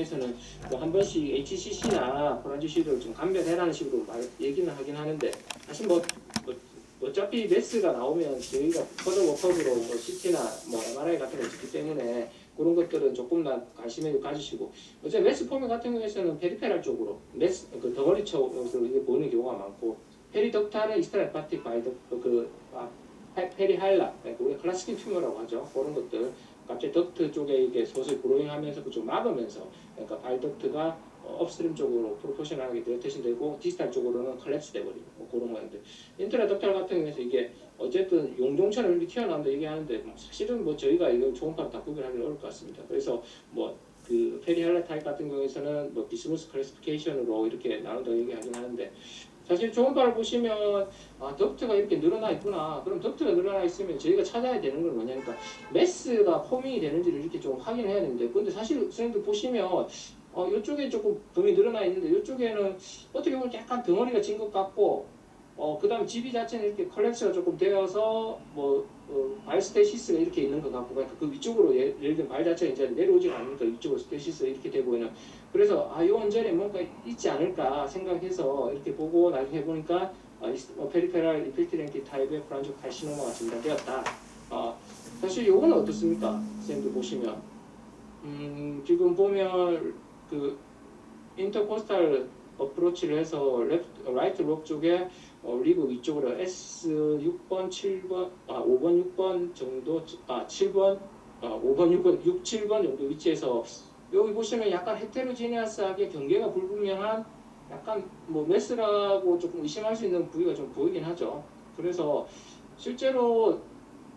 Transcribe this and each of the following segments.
경우에서는 뭐 한 번씩 HCC나 호란주시를 좀 감별해라는 식으로 얘기는 하긴 하는데 사실 뭐 어차피 메스가 나오면 저희가 커드 워커브로 뭐 CT나 뭐 MRI 같은 거 있기 때문에 그런 것들은 조금만 관심을 가지시고 어차피 메스 포맷 같은 경우에서는 페리페랄 쪽으로 메스 그 덩어리 쪽에서 이게 보이는 경우가 많고 페리덕탈은 익스트라헤파틱 페리하일라 그러니까 우리가 클라시킨 튜머라고 하죠. 그런 것들 갑자기 덕트 쪽에 이게 소수의 브로잉하면서 그쪽 막으면서 그러니까 바이덕트가 업스트림 쪽으로 프로포셔널하게 디렉테이션되고 디스탈 쪽으로는 컬랩스 돼버리고 뭐 그런 거인데 인트라덕탈 같은 경우에서 이게 어쨌든 용종처럼 이렇게 튀어나온다 얘기하는데 사실은 뭐 저희가 이걸 초음파로 다 구별하기 어려울 것 같습니다. 그래서 뭐 그 페리할라 타입 같은 경우에서는 뭐 비스무스 클래시피케이션으로 이렇게 나눈다고 얘기하긴 하는데 사실 초음파를 보시면 덕트가 이렇게 늘어나 있구나. 그럼 덕트가 늘어나 있으면 저희가 찾아야 되는 건 뭐냐니까 메스가 포밍이 되는지를 이렇게 좀 확인해야 되는데 근데 사실 선생님들 보시면 이쪽에 조금 범위 늘어나 있는데 이쪽에는 어떻게 보면 약간 덩어리가 진 것 같고 그 다음 GB 자체는 이렇게 컬렉스가 조금 되어서 바이스테시스가 이렇게 있는 것 같고 그러니까 그 위쪽으로 예를 들면 발 자체가 이제 내려오지가 않으니까 위쪽으로 스테시스가 이렇게 되고 있는 그래서 이 원전에 뭔가 있지 않을까 생각해서 이렇게 보고 나중에 해보니까 페리페랄 인필트랭키 타입의 브란조 칼시노마가 진단되었다. 사실 요거는 어떻습니까? 선생님들 보시면 지금 보면 그 인터코스탈 어프로치를 해서 라이트 롭 쪽에 리브 위쪽으로 S6번, 7번, 5번, 6번 정도, 7번, 5번, 6번, 6, 7번 정도 위치에서 여기 보시면 약간 헤테로지니아스하게 경계가 불분명한 약간 뭐 메스라고 조금 의심할 수 있는 부위가 좀 보이긴 하죠. 그래서 실제로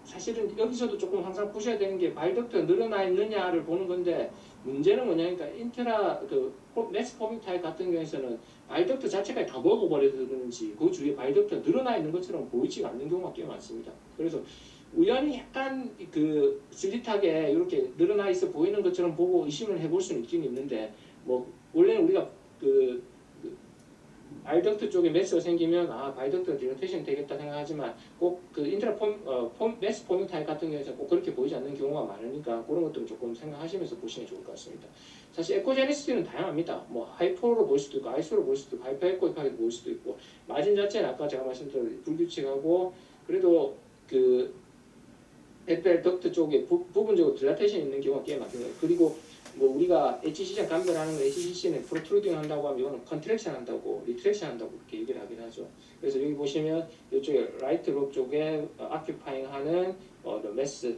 사실은 여기서도 조금 항상 보셔야 되는 게 바이덕트가 늘어나 있느냐를 보는 건데 문제는 뭐냐니까 인트라 메스 포밍 타입 같은 경우에서는 바이덕트 자체가 다 먹어버리는지 그 주위에 바이덕트가 늘어나 있는 것처럼 보이지 않는 경우가 꽤 많습니다. 그래서 우연히 약간 그 슬릿하게 이렇게 늘어나 있어 보이는 것처럼 보고 의심을 해볼 수는 있긴 있는데 뭐 원래는 우리가 그 바이덕트 쪽에 메스가 생기면 바이덕트가 디렉테이션 되겠다 생각하지만 꼭 그 인트라 메스 포밍 타입 같은 경우에는 꼭 그렇게 보이지 않는 경우가 많으니까 그런 것들은 조금 생각하시면서 보시면 좋을 것 같습니다. 사실 에코제니시티는 다양합니다. 뭐 하이포로 볼 수도 있고 아이소로 볼 수도 있고 하이퍼 에코이하게 볼 수도 있고 마진 자체는 아까 제가 말씀드린 불규칙하고 그래도 그 에펠 덕트 쪽에 부분적으로 dilation 있는 경우가 꽤 많거든요. 그리고 뭐 우리가 HCC 감별하는 거 HCC는 프로트루딩 한다고 하면 이거는 컨트랙션 한다고 리트랙션 한다고 이렇게 얘기를 하긴 하죠. 그래서 여기 보시면 이쪽에 라이트 롭 쪽에 아큐파잉 하는 메스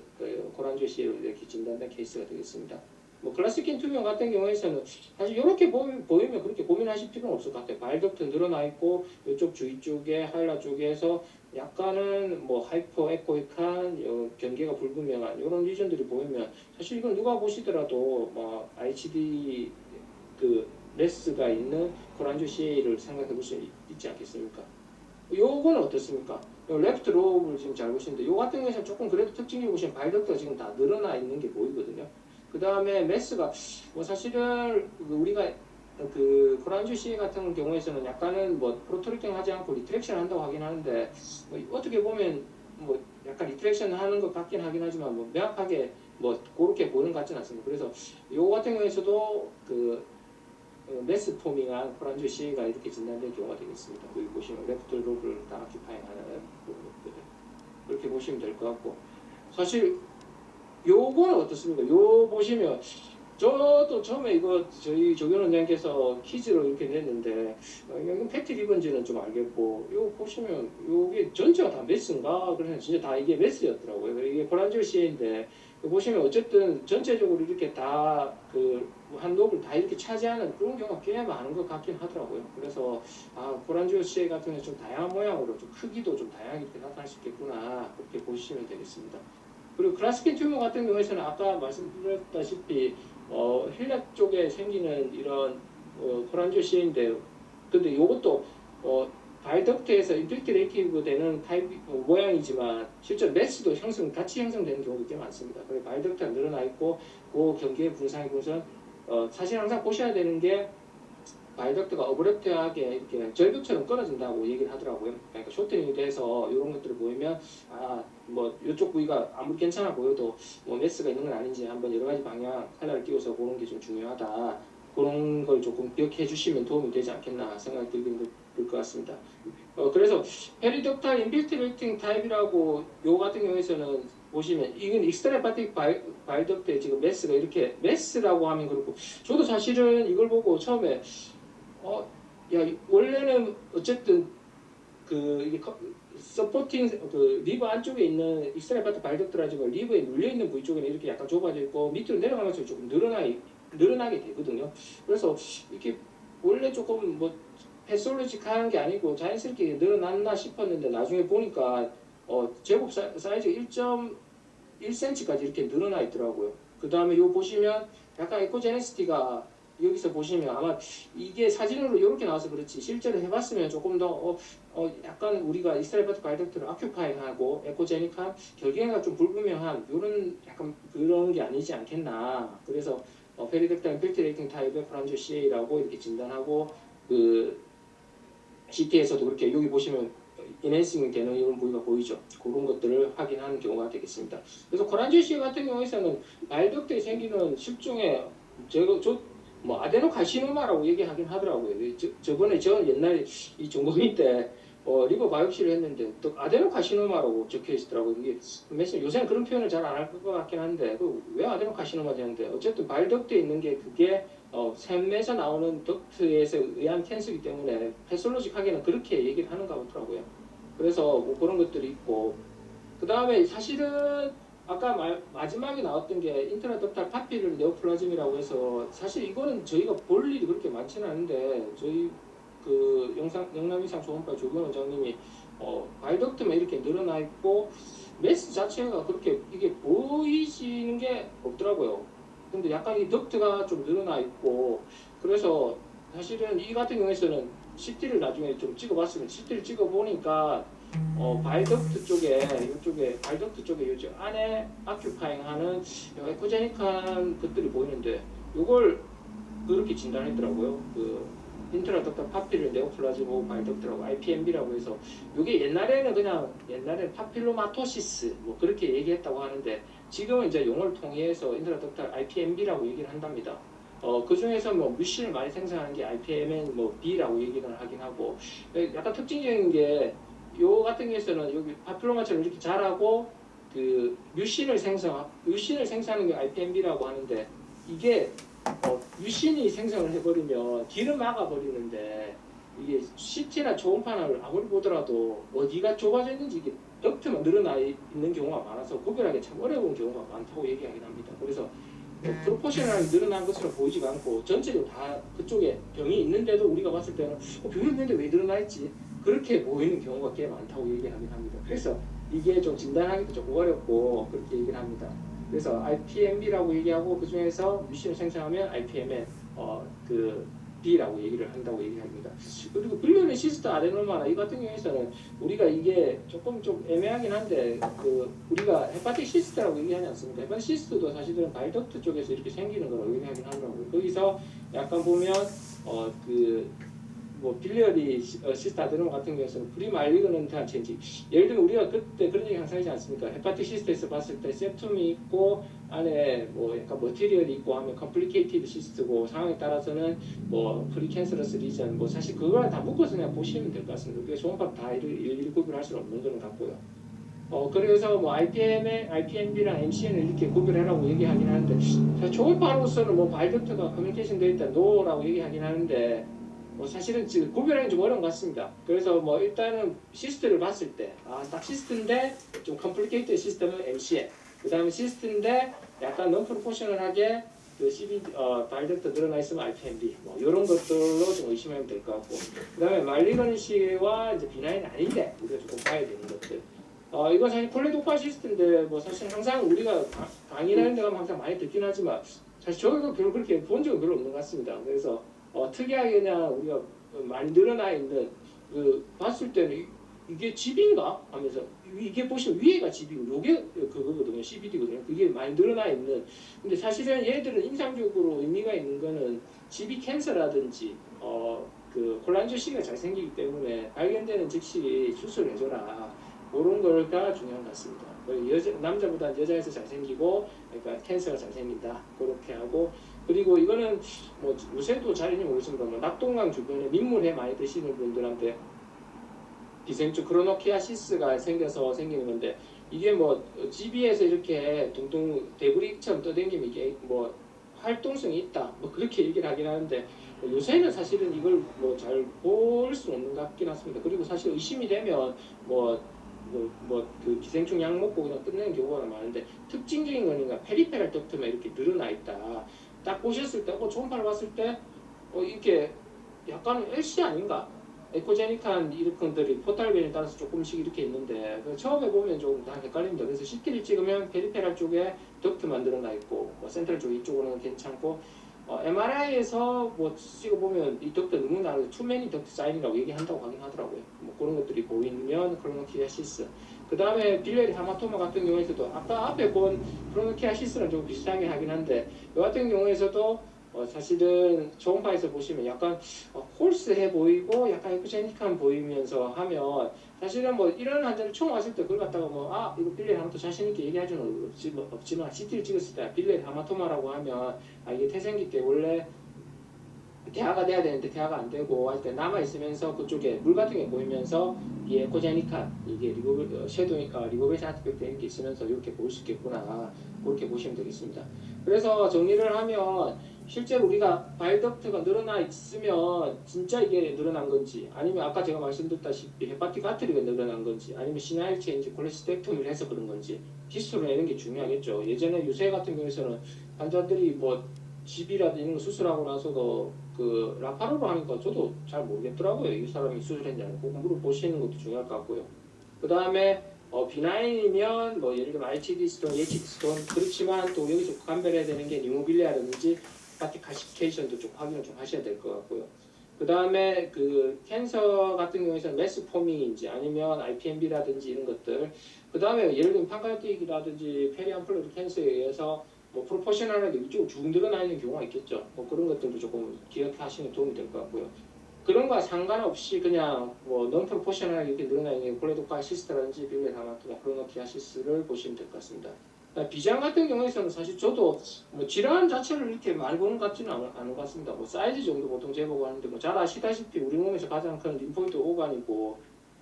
코란조시로 이렇게 진단된 케이스가 되겠습니다. 뭐 클래식킨 투명 같은 경우에서는 사실 이렇게 보이면 그렇게 고민하실 필요는 없을 것 같아요. 바이덕트 늘어나 있고 이쪽 주위 쪽에 하일라 쪽에서 약간은 뭐 하이퍼 에코익한 경계가 불분명한 이런 리전들이 보이면 사실 이건 누가 보시더라도 뭐 IHD 그 레스가 있는 코란조 CA를 생각해 볼 수 있지 않겠습니까? 요거는 어떻습니까? 레프트 로브를 지금 잘 보시는데 요 같은 경우에는 조금 그래도 특징이 보시면 바이덕트가 지금 다 늘어나 있는 게 보이거든요. 그 다음에 메스가 뭐 사실은 우리가 그 코란주 C 같은 경우에서는 약간은 뭐 프로트랙팅 하지 않고 리트랙션 한다고 하긴 하는데 뭐 어떻게 보면 뭐 약간 리트랙션 하는 것 같긴 하긴 하지만 뭐 명확하게 뭐 그렇게 보이는 것 같지는 않습니다. 그래서 요 같은 경우에서도 그 메스 포밍한 코란주 C가 이렇게 진단된 경우가 되겠습니다. 여기 보시면 레프트 로브를 다 아큐파잉하는 그렇게 보시면 될 것 같고 사실 요거는 어떻습니까? 요 보시면 저도 처음에 이거 저희 조경 원장님께서 퀴즈로 이렇게 냈는데 이건 팩트 리번지는 좀 알겠고 이거 보시면 이게 전체가 다 메스인가? 그래서 진짜 다 이게 메스였더라고요. 이게 코란지오 C인데 보시면 어쨌든 전체적으로 이렇게 다 그 한 롭을 다 이렇게 차지하는 그런 경우가 꽤 많은 것 같긴 하더라고요. 그래서 코란지오 C 같은 경우는 좀 다양한 모양으로 좀 크기도 좀 다양하게 이렇게 나타날 수 있겠구나 그렇게 보시면 되겠습니다. 그리고 클래식킨 튜머 같은 경우에는 아까 말씀드렸다시피 힐렛 쪽에 생기는 이런 코란지오 C인데 근데 이것도 바이덕트에서 인필트레이티브 되는 타입 모양이지만 실제로 메스도 같이 형성되는 경우도 꽤 많습니다. 그리고 바이덕트가 늘어나 있고 그 경계의 분상의 것은 사실 항상 보셔야 되는 게 바이덕트가 어브랩트하게 이렇게 절벽처럼 끊어진다고 얘기를 하더라고요. 그러니까 쇼트닝이 돼서 이런 것들을 보이면 뭐 이쪽 부위가 아무리 괜찮아 보여도 뭐 메스가 있는 건 아닌지 한번 여러 가지 방향 칼날을 띄워서 보는 게 좀 중요하다. 그런 걸 조금 기억해 주시면 도움이 되지 않겠나 생각이 들것 같습니다. 그래서 페리덕탈 인필트레이팅 타입이라고 요 같은 경우에서는 보시면 이건 익스트라헤파틱 바이덕트에 지금 매스가 이렇게 매스라고 하면 그렇고 저도 사실은 이걸 보고 처음에 야 원래는 어쨌든 그 이게 서포팅 그 리버 안쪽에 있는 익스트라헤파틱 바이덕트라지만 리버에 눌려 있는 부위 쪽에는 이렇게 약간 좁아져 있고 밑으로 내려가면서 조금 늘어나게 되거든요. 그래서 이렇게 원래 조금 뭐 패솔로직한 게 아니고 자연스럽게 늘어났나 싶었는데 나중에 보니까 제곱 사이즈 1.1cm까지 이렇게 늘어나 있더라고요. 그 다음에 요 보시면 약간 에코제네시티가 여기서 보시면 아마 이게 사진으로 이렇게 나와서 그렇지 실제로 해봤으면 조금 더 약간 우리가 익스트라헤파틱 바이덕트를 아큐파잉하고 에코제닉한 결계가 좀 불분명한 이런 약간 그런 게 아니지 않겠나. 그래서 페리덕탈 인필트레이팅 타입의 프란지오 CA라고 이렇게 진단하고 그 CT에서도 그렇게 여기 보시면 인핸싱 되는 이런 부위가 보이죠. 그런 것들을 확인하는 경우가 되겠습니다. 그래서 코란지오 CA 같은 경우에서는 바이덕트에 생기는 실종의 뭐 아데노카시노마라고 얘기하긴 하더라고요. 저번에 저 옛날에 이 전공의 때 리버 바이옵시를 했는데 또 아데노카시노마라고 적혀 있더라고요. 이게 요새는 그런 표현을 잘 안 할 것 같긴 한데 왜 아데노카시노마 되는데 어쨌든 바이덕트에 있는 게 그게 샘에서 나오는 덕트에서 의한 캔서이기 때문에 패솔로직하게는 그렇게 얘기를 하는가 보더라고요. 그래서 뭐 그런 것들이 있고 그 다음에 사실은 아까 마지막에 나왔던 게 인트라덕탈 파피를 네오플라즘이라고 해서 사실 이거는 저희가 볼 일이 그렇게 많지는 않은데 저희 그 영남이상 초음파 조경 원장님이 바이덕트만 이렇게 늘어나 있고 매스 자체가 그렇게 이게 보이시는 게 없더라고요. 근데 약간 이 덕트가 좀 늘어나 있고 그래서 사실은 이 같은 경우에서는 CT를 나중에 좀 찍어봤으면 CT를 찍어보니까 바이덕트 쪽에 이쪽에 바이덕트 쪽에 요즘 안에 아큐파잉하는 에코제닉한 것들이 보이는데 이걸 그렇게 진단했더라고요. 그 인트라덕탈 파피를 네오플라즈모 바이덕트라고 IPMB라고 해서 이게 옛날에는 파필로마토시스 뭐 그렇게 얘기했다고 하는데 지금은 이제 용어를 통해서 인트라덕탈 IPMB라고 얘기를 한답니다. 그 중에서 뭐 뮤신을 많이 생성하는 게 IPMN 뭐 B라고 얘기를 하긴 하고 약간 특징적인 게 요 같은 경우에서는 여기 파필로마처럼 이렇게 자라고 그 뮤신을 생성하는 게 IPMB라고 하는데 이게 뮤신이 생성을 해버리면 뒤를 막아버리는데 이게 CT나 초음파를 아무리 보더라도 어디가 좁아져 있는지 이게 덕트만 늘어나 있는 경우가 많아서 구별하기 참 어려운 경우가 많다고 얘기하긴 합니다. 그래서 프로포셔널하게 늘어난 것처럼 보이지가 않고 전체적으로 다 그쪽에 병이 있는데도 우리가 봤을 때는 병이 있는데 왜 늘어나 있지? 그렇게 보이는 경우가 꽤 많다고 얘기하긴 합니다. 그래서 이게 좀 진단하기도 조금 어렵고 그렇게 얘기를 합니다. 그래서 IPMB라고 얘기하고 그 중에서 뮤신을 생성하면 IPMN 그 B라고 얘기를 한다고 얘기합니다. 그리고 빌리언의 시스트 아데노마나 이 같은 경우에서는 우리가 이게 조금 좀 애매하긴 한데 그 우리가 헤파틱 시스트라고 얘기하지 않습니까? 헤파틱 시스트도 사실은 바이덕트 쪽에서 이렇게 생기는 거라고 얘기하긴 하더라고요. 거기서 약간 보면 뭐 빌리어리 시스트 아데노마 같은 경우에는 프리말리그넌트한 체인지 예를 들면 우리가 그때 그런 얘기 항상 하지 않습니까? 헤파틱 시스트에서 봤을 때 세툼이 있고 안에 뭐 약간 머티리얼이 있고 하면 컴플리케이티드 시스트고 상황에 따라서는 뭐 프리캔서러스 리전 뭐 사실 그거랑 다 묶어서 그냥 보시면 될 것 같습니다. 그게 초음파 다 일일이 구별할 수는 없는 거는 같고요. 그래서 뭐 IPMB랑 MCN을 이렇게 구별하라고 얘기하긴 하는데 초음파로서는 뭐 바이덕트가 커뮤니케이션 되어 있다 노라고 얘기하긴 하는데 사실은 지금 구별하기 좀 어려운 것 같습니다. 그래서 뭐 일단은 시스트를 봤을 때 딱 시스트인데 좀 컴플리케이티드 시스템은 MCN 그 다음에 시스트인데 약간 non-proportional하게 그 CBD 바이덕트 늘어나 있으면 IPMB 뭐 이런 것들로 좀 의심하면 될 것 같고 그 다음에 말리건시와 이제 비나인 아닌데 우리가 조금 봐야 되는 것들 이거 사실 콜레도파 시스트인데 뭐 사실 항상 우리가 강의하는 데 가면 항상 많이 듣긴 하지만 사실 저희도 별로 그렇게 본 적은 별로 없는 것 같습니다. 그래서 특이하게 그냥 우리가 많이 늘어나 있는 그 봤을 때는 이게 집인가 하면서 이게 보시면 위에가 집이고 요게 그거거든요. CBD거든요. 그게 많이 늘어나 있는 근데 사실은 얘들은 인상적으로 의미가 있는 거는 집이 캔서라든지 그 콜란조시가 잘 생기기 때문에 발견되는 즉시 수술해줘라 그런 걸가 중요한 것 같습니다. 남자보다 여자에서 잘 생기고 그러니까 캔서가 잘 생긴다 그렇게 하고 그리고 이거는 뭐 요새도 잘인지 모르겠습니다. 뭐 낙동강 주변에 민물회 많이 드시는 분들한테 기생충 크로노키아시스가 생겨서 생기는 건데, 이게 뭐 GB에서 이렇게 둥둥 데브리처럼 떠다니면 이게 뭐 활동성이 있다 뭐 그렇게 얘기를 하긴 하는데, 요새는 사실은 이걸 뭐 잘 볼 수 없는 것 같긴 합니다. 그리고 사실 의심이 되면 그 기생충 약 먹고 그냥 끝내는 경우가 많은데, 특징적인 거니까 페리페랄 덕트만 이렇게 늘어나 있다. 딱 보셨을 때, 초음파를 봤을 때, 이게 약간 LC 아닌가? 에코제닉한 이르콘들이 포탈벤에 따라서 조금씩 이렇게 있는데, 처음에 보면 조금 다 헷갈립니다. 그래서 CT를 찍으면 페리페랄 쪽에 덕트 만들어나 있고, 센트럴 쪽 이쪽으로는 괜찮고, MRI에서 뭐 찍어보면 이 덕트 너무 나는 투매니 덕트 사인이라고 얘기한다고 하긴 하더라고요. 뭐 그런 것들이 보이면 크로노키아시스. 그 다음에 빌레리 하마토마 같은 경우에서도 아까 앞에 본 크로노키아시스랑 좀 비슷하게 하긴 한데, 이 같은 경우에서도 사실은 초음파에서 보시면 약간 홀스해 보이고 약간 에코제닉한 보이면서 하면, 사실은 뭐 이런 환자를 처음 왔을 때 그걸 갖다가 이거 빌레리 하마토 자신 있게 얘기하지는 없지만 CT를 찍었을 때 빌레리 하마토마라고 하면 이게 태생기 때 원래 대화가 돼야 되는데 대화가 안 되고 할 때 남아 있으면서 그쪽에 물 같은 게 보이면서 이게 에코제닉한 이게 리고베이션 아티팩트 이런 게 있으면서 이렇게 보일 수 있겠구나, 그렇게 보시면 되겠습니다. 그래서 정리를 하면 실제로 우리가 바이덕트가 늘어나 있으면 진짜 이게 늘어난 건지, 아니면 아까 제가 말씀드렸다시피 헤파틱 아트리가 늘어난 건지, 아니면 시나일 체인지 콜레스테렉토미를 해서 그런 건지 기술을 내는 게 중요하겠죠. 예전에 유세 같은 경우에서는 환자들이 뭐 GB라든지 이런 거 수술하고 나서도 그 라파로로 하니까 저도 잘 모르겠더라고요. 이 사람이 수술했는지 아니고 꼭 물어보시는 것도 중요할 것 같고요. 그 다음에 비나인이면 뭐 예를 들면 RTD 스톤, 예치디 스톤, 그렇지만 또 여기서 감별해야 되는 게 뉴모빌리아라든지 파티카시케이션도 좀 확인을 좀 하셔야 될 것 같고요. 그 다음에 그 캔서 같은 경우에는 메스포밍인지 아니면 IPMB라든지 이런 것들, 그 다음에 예를 들면 판카틱이라든지 페리암플로드 캔서에 의해서 뭐 프로포셔널하게 이쪽으로 쭉 늘어나 있는 경우가 있겠죠. 뭐 그런 것들도 조금 기억하시면 도움이 될 것 같고요. 그런 거와 상관없이 그냥 뭐 non 프로포셔널하게 이렇게 늘어나 있는 콜레도카시스트라든지 빌레 다마토나 크로노키아시스를 보시면 될 것 같습니다. 비장 같은 경우에서는 사실 저도 뭐 질환 자체를 이렇게 많이 보는 것 같지는 않은 것 같습니다. 뭐 사이즈 정도 보통 재보고 하는데, 뭐 잘 아시다시피 우리 몸에서 가장 큰 림포이드 오간이고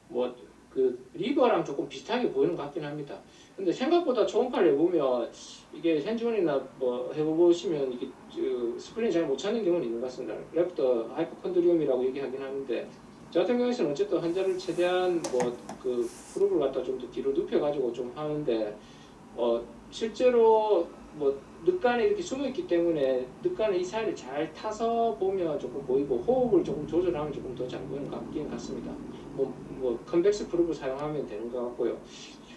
뭐 그 리버랑 조금 비슷하게 보이는 것 같긴 합니다. 근데 생각보다 초음파를 해보면 이게 현지원이나 뭐 해보시면 이게 스플린 잘 못 찾는 경우는 있는 것 같습니다. 랩터 하이포콘드리움이라고 얘기하긴 하는데, 저 같은 경우에는 어쨌든 환자를 최대한 뭐 그 그룹을 갖다 좀 더 뒤로 눕혀가지고 좀 하는데, 실제로 뭐 늑간에 이렇게 숨어 있기 때문에 늑간은 이 사이를 잘 타서 보면 조금 보이고, 호흡을 조금 조절하면 조금 더 잘 보이는 것 같긴 같습니다. 뭐 컨벡스 프로브 사용하면 되는 것 같고요.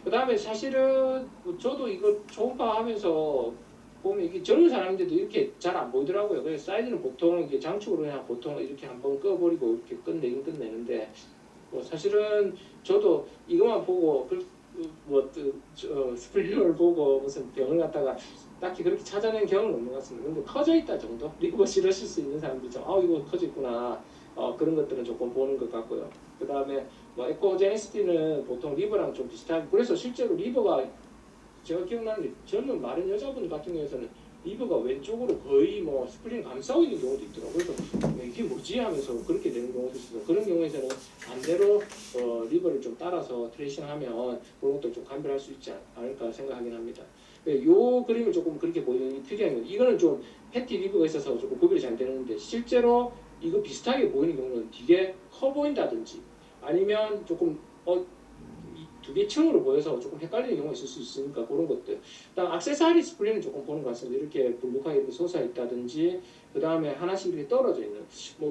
그 다음에 사실은 저도 이거 초음파 하면서 보면 이게 젊은 사람인데도 이렇게 잘 안 보이더라고요. 그래서 사이즈는 보통 이게 장축으로 그냥 보통 이렇게 한번 꺼버리고 이렇게 끝내는데, 뭐 사실은 저도 이것만 보고 스플린을 보고 무슨 병을 갖다가 딱히 그렇게 찾아낸 경험은 없는 것 같습니다. 근데 커져 있다 정도? 리버 실으실 수 있는 사람들이 좀 이거 커져 있구나, 그런 것들은 조금 보는 것 같고요. 그 다음에 뭐 에코제니시티는 보통 리버랑 좀 비슷하고, 그래서 실제로 리버가 제가 기억나는 게 젊은 마른 여자분 같은 경우에는 리버가 왼쪽으로 거의 뭐 스플린 감싸고 있는 경우도 있더라고요. 그래서 이게 뭐지 하면서 그렇게 되는 경우도 있어요. 그런 경우에는 반대로 리버를 좀 따라서 트레이싱하면 그런 것도 좀 감별할 수 있지 않을까 생각하긴 합니다. 이 그림을 조금 그렇게 보이는 특이한 건, 이거는 좀 패티 리버가 있어서 조금 구별이 잘 되는데, 실제로 이거 비슷하게 보이는 경우는 되게 커 보인다든지 아니면 조금 두 개 층으로 보여서 조금 헷갈리는 경우가 있을 수 있으니까 그런 것들. 그다음 액세서리 스플린은 조금 보는 것 같습니다. 이렇게 불룩하게 이렇게 솟아 있다든지, 그 다음에 하나씩 이렇게 떨어져 있는.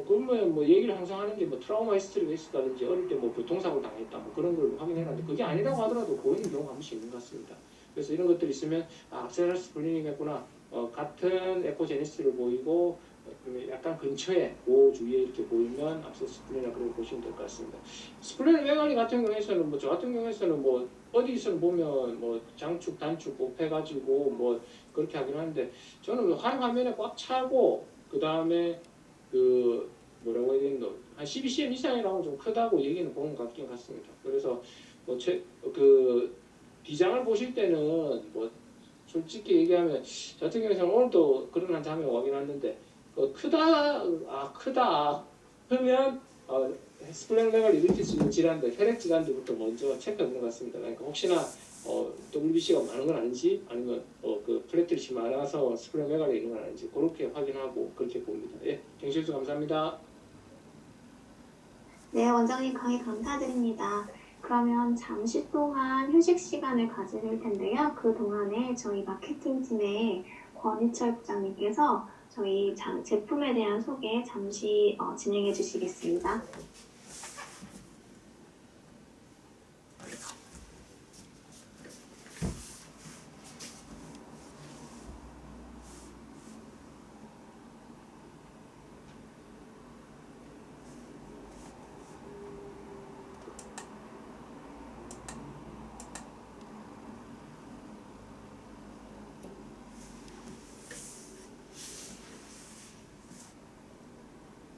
그러면 얘기를 항상 하는 게 트라우마 히스토리가 있었다든지 어릴 때 교통사고를 당했다 그런 걸 확인해놨는데, 그게 아니라고 하더라도 보이는 경우가 한 번씩 있는 것 같습니다. 그래서 이런 것들이 있으면 액세서리 스플린이겠구나. 같은 에코제니스를 보이고 약간 근처에 그 주위에 이렇게 보이면 액세서리 스플린이라고 그렇게 보시면 될 것 같습니다. 스플린 외관리 같은 경우에서는 저 같은 경우에서는 어디서는 보면 장축 단축 곱해가지고 그렇게 하긴 하는데, 저는 한 화면에 꽉 차고 그 다음에 뭐라고 해야 되나, 한 12cm 이상이라고 좀 크다고 얘기는 보는 것 같긴 같습니다. 그래서 비장을 보실 때는 솔직히 얘기하면 저 같은 경우에는 오늘도 그런 한 장면 오긴 왔는데 크다 크면 스플랭맥을 일으킬 수 있는 질환들, 혈액 질환들부터 먼저 체크하는 것 같습니다. 그러니까 혹시나 WBC가 많은 건 아닌지 아니면 그 플레이트릿이 많아서 스플랭맥을 있는 건 아닌지 그렇게 확인하고 그렇게 봅니다. 예, 정실수 감사합니다. 네, 원장님 강의 감사드립니다. 그러면 잠시 동안 휴식 시간을 가질 텐데요. 그 동안에 저희 마케팅팀의 권희철 부장님께서 저희 제품에 대한 소개 잠시 진행해 주시겠습니다.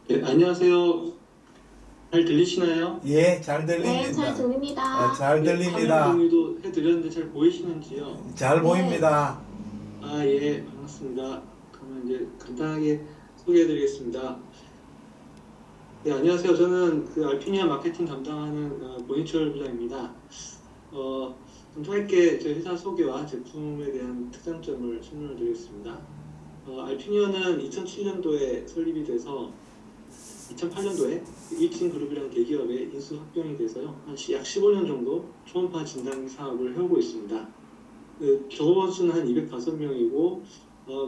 네, 안녕하세요. 잘 들리시나요? 예, 잘 들립니다. 네, 잘 들립니다. 잘 들립니다. 화면 공유도 해드렸는데 잘 보이시는지요? 잘 네. 보입니다. 예, 반갑습니다. 그러면 이제 간단하게 소개해드리겠습니다. 네, 안녕하세요. 저는 그 알피니아 마케팅 담당하는 권희철 부장입니다. 좀 짧게 제 회사 소개와 제품에 대한 특장점을 설명을 드리겠습니다. 알피니아는 2007년도에 설립이 돼서 2008년도에 일진 그룹이라는 대기업에 인수 합병이 돼서요. 약 15년 정도 초음파 진단 사업을 해오고 있습니다. 종업원 수는 한 205명이고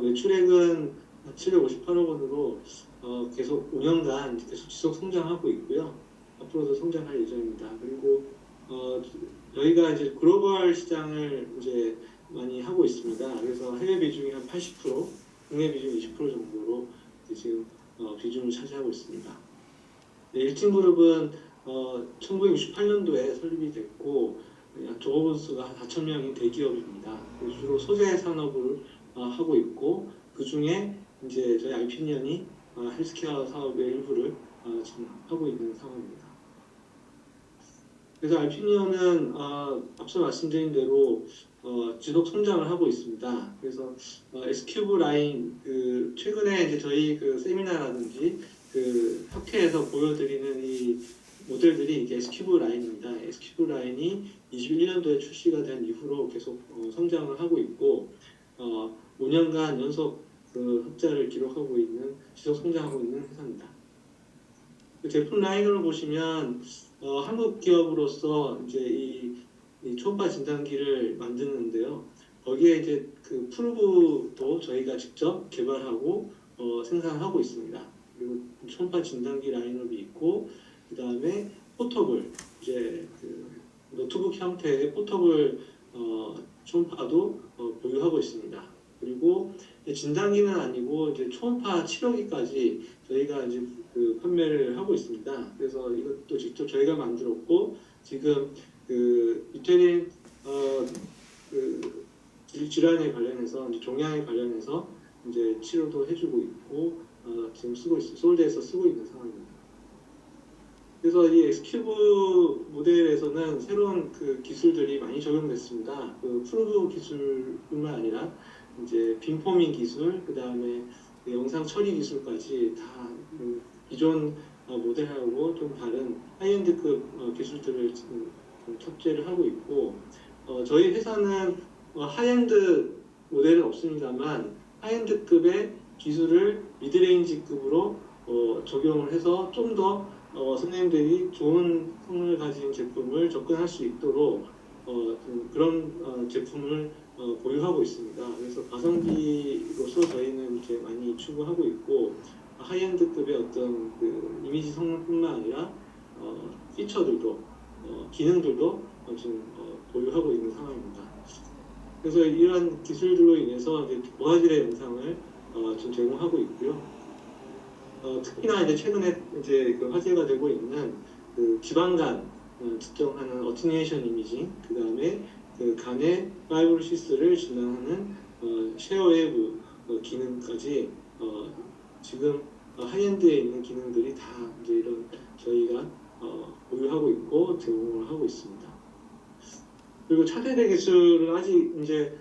매출액은 758억 원으로 계속 5년간 계속 지속 성장하고 있고요. 앞으로도 성장할 예정입니다. 그리고 저희가 이제 글로벌 시장을 이제 많이 하고 있습니다. 그래서 해외 비중이 한 80%, 국내 비중 20% 정도로 지금 비중을 차지하고 있습니다. 네, 일진그룹은 1968년도에 설립이 됐고 종업원 수가 한 4,000명인 대기업입니다. 주로 소재 산업을 하고 있고 그 중에 이제 저희 알피니언이 헬스케어 사업의 일부를 지금 하고 있는 상황입니다. 그래서 알피니언은 앞서 말씀드린 대로 지속 성장을 하고 있습니다. 그래서 S큐브 라인 최근에 이제 저희 그 세미나라든지 그 학회에서 보여드리는 이 모델들이 이제 S큐브 라인입니다. S큐브 라인이 21년도에 출시가 된 이후로 계속 성장을 하고 있고 5년간 연속 그 흑자를 기록하고 있는 지속 성장하고 있는 회사입니다. 그 제품 라인으로 보시면 한국 기업으로서 이제 이 초음파 진단기를 만드는데요. 거기에 이제 그 프루브도 저희가 직접 개발하고 생산하고 있습니다. 그리고 초음파 진단기 라인업이 있고 그 다음에 포터블 이제 그 노트북 형태의 포터블 초음파도 보유하고 있습니다. 그리고 진단기는 아니고 이제 초음파 치료기까지 저희가 이제 그 판매를 하고 있습니다. 그래서 이것도 직접 저희가 만들었고 지금 그 유태린 그 질환에 관련해서 이제 종양에 관련해서 이제 치료도 해주고 있고 지금 쓰고 있어요. 서울대에서 쓰고 있는 상황입니다. 그래서 이 엑스큐브 모델에서는 새로운 그 기술들이 많이 적용됐습니다. 그 프루브 기술뿐만 아니라 이제 빔포밍 기술, 그 다음에 영상 처리 기술까지 다 기존 모델하고 좀 다른 하이엔드급 기술들을 지금 탑재를 하고 있고 저희 회사는 하이엔드 모델은 없습니다만 하이엔드급의 기술을 미드레인지급으로 적용을 해서 좀 더 선생님들이 좋은 성능을 가진 제품을 접근할 수 있도록 그런 제품을 보유하고 있습니다. 그래서 가성비로서 저희는 이렇게 많이 추구하고 있고 하이엔드급의 어떤 그 이미지 성능뿐만 아니라 피처들도 기능들도 지금 보유하고 있는 상황입니다. 그래서 이러한 기술들로 인해서 이제 고화질의 영상을 지금 제공하고 있고요. 특히나 이제 최근에 이제 그 화제가 되고 있는 그 지방간 측정하는 어티니에이션 이미징, 그 다음에 그 간의 파이브로시스를 진단하는 쉐어웨이브 기능까지 지금 하이엔드에 있는 기능들이 다 이제 이런 저희가 보유하고 있고 제공을 하고 있습니다. 그리고 차세대 기술은 아직 이제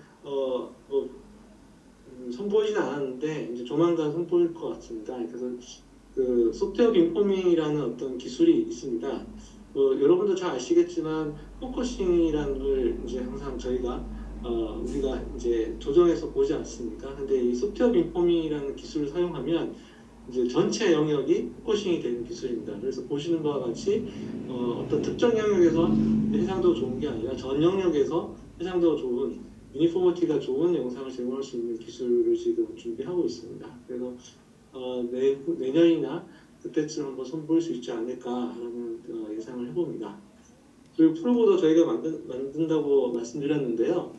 선보이진 않았는데 이제 조만간 선보일 것 같습니다. 그래서 그 소프트웨어 빔포밍이라는 어떤 기술이 있습니다. 여러분도 잘 아시겠지만 포커싱이라는 걸 이제 항상 저희가 우리가 이제 조정해서 보지 않습니까? 근데 이 소프트웨어 빔포밍이라는 기술을 사용하면 이제 전체 영역이 포커싱이 되는 기술입니다. 그래서 보시는 바와 같이 어떤 특정 영역에서 해상도 좋은 게 아니라 전 영역에서 해상도 좋은 유니포머티가 좋은 영상을 제공할 수 있는 기술을 지금 준비하고 있습니다. 그래서 내년이나 그때쯤 한번 선보일 수 있지 않을까라는 예상을 해봅니다. 그리고 프로보도 저희가 만든다고 말씀드렸는데요.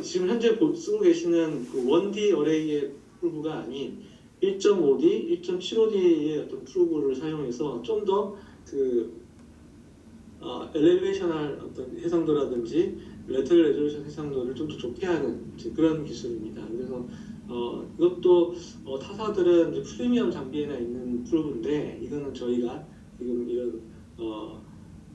지금 현재 쓰고 계시는 그 1D 어레이의 프로브가 아닌 1.5D, 1.75D의 어떤 프로브를 사용해서 좀 더 그 엘리베이션할 어떤 해상도라든지 레터럴 레졸루션 해상도를 좀 더 좋게 하는 그런 기술입니다. 그래서 이것도 타사들은 이제 프리미엄 장비에나 있는 프로브인데 이거는 저희가 지금 이런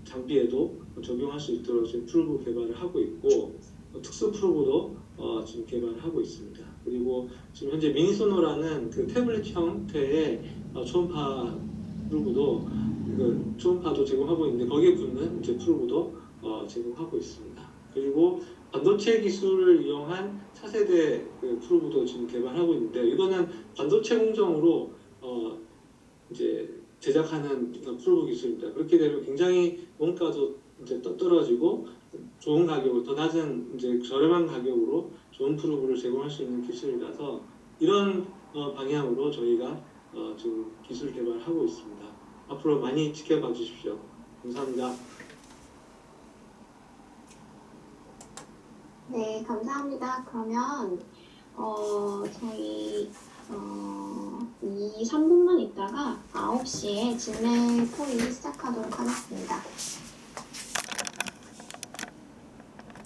장비에도 적용할 수 있도록 지금 프로브 개발을 하고 있고 특수 프로브도 지금 개발을 하고 있습니다. 그리고 지금 현재 미니소노라는 그 태블릿 형태의 초음파 프로브도 초음파도 제공하고 있는데 거기에 붙는 이제 프로브도 제공하고 있습니다. 그리고 반도체 기술을 이용한 차세대 그 프로브도 지금 개발하고 있는데 이거는 반도체 공정으로 이제 제작하는 프로브 기술입니다. 그렇게 되면 굉장히 원가도 이제 떨어지고 좋은 가격으로 더 낮은 이제 저렴한 가격으로 좋은 프로브를 제공할 수 있는 기술이라서 이런 방향으로 저희가 지금 기술 개발하고 있습니다. 앞으로 많이 지켜봐 주십시오. 감사합니다. 네, 감사합니다. 그러면 저희 2, 3분만 있다가 9시에 진행 토의 시작하도록 하겠습니다.